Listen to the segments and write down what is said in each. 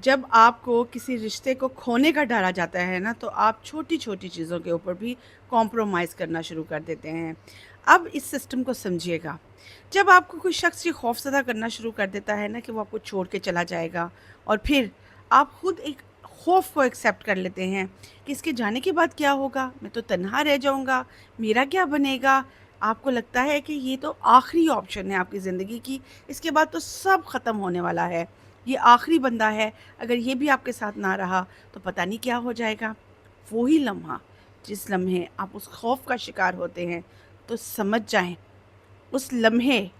जब आपको किसी रिश्ते को खोने का डर आ जाता है ना, तो आप छोटी-छोटी चीज़ों के ऊपर भी कॉम्प्रोमाइज़ करना शुरू कर देते हैं। अब इस सिस्टम को समझिएगा। जब आपको कोई शख्स ये खौफ़ज़दा करना शुरू कर देता है ना कि वो आपको छोड़ के चला जाएगा, और फिर आप खुद एक खौफ़ को एक्सेप्ट कर लेते हैं कि इसके जाने के बाद क्या होगा? मैं तो तन्हा रह जाऊँगा, मेरा क्या बनेगा? आपको लगता है कि ये तो आखिरी ऑप्शन है आपकी ज़िंदगी की, इसके बाद तो सब ख़त्म होने वाला है। ये आखिरी बंदा है, अगर ये भी आपके साथ ना रहा तो पता नहीं क्या हो जाएगा। वो ही लम्हा, जिस लम्हे आप उस खौफ का शिकार होते हैं, तो समझ जाएं उस लम्हे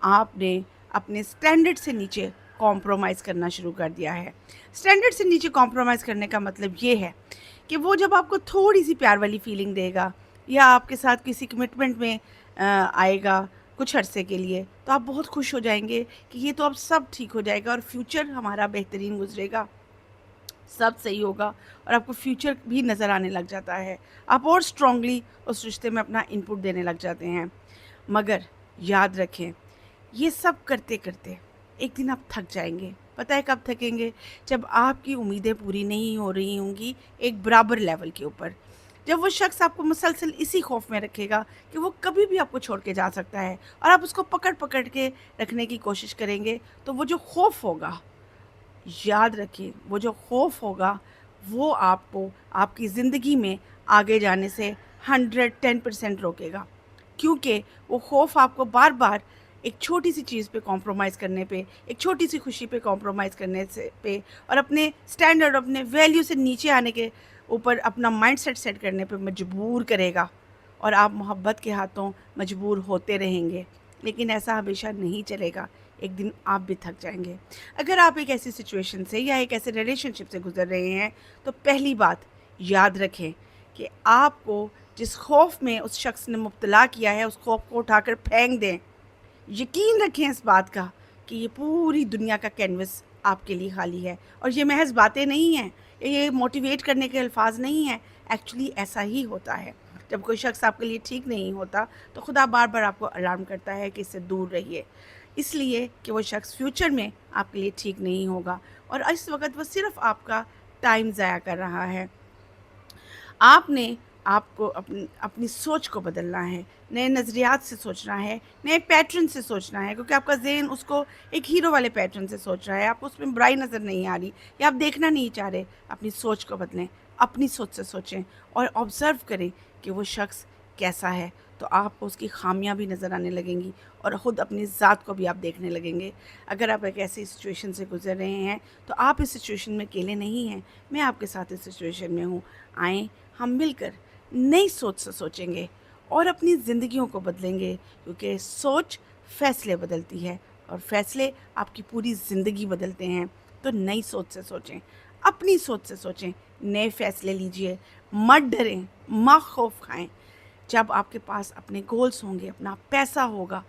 आपने अपने स्टैंडर्ड से नीचे कॉम्प्रोमाइज़ करना शुरू कर दिया है। स्टैंडर्ड से नीचे कॉम्प्रोमाइज़ करने का मतलब ये है कि वो जब आपको थोड़ी सी प्यार वाली फीलिंग देगा, या आपके साथ किसी कमिटमेंट में आएगा कुछ अरसे के लिए, तो आप बहुत खुश हो जाएंगे कि ये तो अब सब ठीक हो जाएगा और फ्यूचर हमारा बेहतरीन गुजरेगा, सब सही होगा, और आपको फ्यूचर भी नज़र आने लग जाता है। आप और स्ट्रांगली उस रिश्ते में अपना इनपुट देने लग जाते हैं। मगर याद रखें, ये सब करते करते एक दिन आप थक जाएंगे। पता है कब थकेंगे? जब आपकी उम्मीदें पूरी नहीं हो रही होंगी एक बराबर लेवल के ऊपर। जब वो शख्स आपको मुसलसल इसी खौफ में रखेगा कि वो कभी भी आपको छोड़ के जा सकता है, और आप उसको पकड़ पकड़ के रखने की कोशिश करेंगे, तो वो जो खौफ होगा, याद रखिए, वो जो खौफ होगा, वो आपको आपकी ज़िंदगी में आगे जाने से 110% रोकेगा। क्योंकि वो खौफ आपको बार बार एक छोटी सी चीज़ पे कॉम्प्रोमाइज़ करने पे, एक छोटी सी खुशी पे कॉम्प्रोमाइज़ करने से पे, और अपने स्टैंडर्ड, अपने वैल्यू से नीचे आने के ऊपर अपना माइंडसेट सेट करने पे मजबूर करेगा, और आप मोहब्बत के हाथों मजबूर होते रहेंगे। लेकिन ऐसा हमेशा नहीं चलेगा, एक दिन आप भी थक जाएंगे। अगर आप एक ऐसी सिचुएशन से या एक ऐसे रिलेशनशिप से गुजर रहे हैं, तो पहली बात याद रखें कि आपको जिस खौफ में उस शख्स ने मुब्तला किया है, उस खौफ को उठाकर फेंक दें। यकीन रखें इस बात का कि ये पूरी दुनिया का कैनवस आपके लिए खाली है, और ये महज बातें नहीं हैं, ये मोटिवेट करने के अल्फाज नहीं हैं। एक्चुअली ऐसा ही होता है। जब कोई शख्स आपके लिए ठीक नहीं होता, तो खुदा बार बार आपको अलार्म करता है कि इससे दूर रहिए, इसलिए कि वो शख्स फ्यूचर में आपके लिए ठीक नहीं होगा, और इस वक्त वो सिर्फ आपका टाइम ज़ाया कर रहा है। आपने आपको अपनी अपनी सोच को बदलना है, नए नज़रियात से सोचना है, नए पैटर्न से सोचना है, क्योंकि आपका ज़हन उसको एक हीरो वाले पैटर्न से सोच रहा है, आपको उसमें बुराई नज़र नहीं आ रही, या आप देखना नहीं चाह रहे। अपनी सोच को बदलें, अपनी सोच से सोचें, और ऑब्ज़र्व करें कि वो शख्स कैसा है, तो आपको उसकी खामियां भी नज़र आने लगेंगी, और ख़ुद अपनी ज़ात को भी आप देखने लगेंगे। अगर आप एक ऐसी सिचुएशन से गुजर रहे हैं, तो आप इस सिचुएशन में अकेले नहीं हैं, मैं आपके साथ इस सिचुएशन में हूँ। आएँ हम मिलकर नई सोच से सोचेंगे और अपनी ज़िंदगियों को बदलेंगे, क्योंकि सोच फ़ैसले बदलती है, और फ़ैसले आपकी पूरी ज़िंदगी बदलते हैं। तो नई सोच से सोचें, अपनी सोच से सोचें, नए फ़ैसले लीजिए, मत डरें, मत खौफ खाएं। जब आपके पास अपने गोल्स होंगे, अपना पैसा होगा,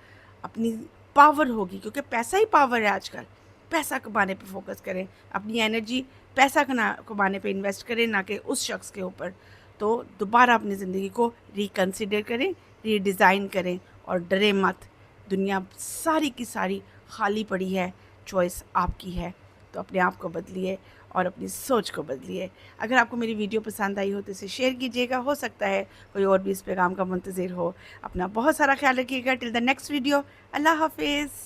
अपनी पावर होगी, क्योंकि पैसा ही पावर है आजकल। पैसा कमाने पे फोकस करें, अपनी एनर्जी पैसा कमाने पे इन्वेस्ट करें, ना कि उस शख्स के ऊपर। तो दोबारा अपनी ज़िंदगी को रिकंसिडर करें, रीडिज़ाइन करें, और डरे मत। दुनिया सारी की सारी खाली पड़ी है, चॉइस आपकी है। तो अपने आप को बदलिए और अपनी सोच को बदलिए। अगर आपको मेरी वीडियो पसंद आई हो तो इसे शेयर कीजिएगा, हो सकता है कोई और भी इस पैगाम का मुंतज़िर हो। अपना बहुत सारा ख्याल रखिएगा। टिल द नेक्स्ट वीडियो, अल्लाह हाफिज़।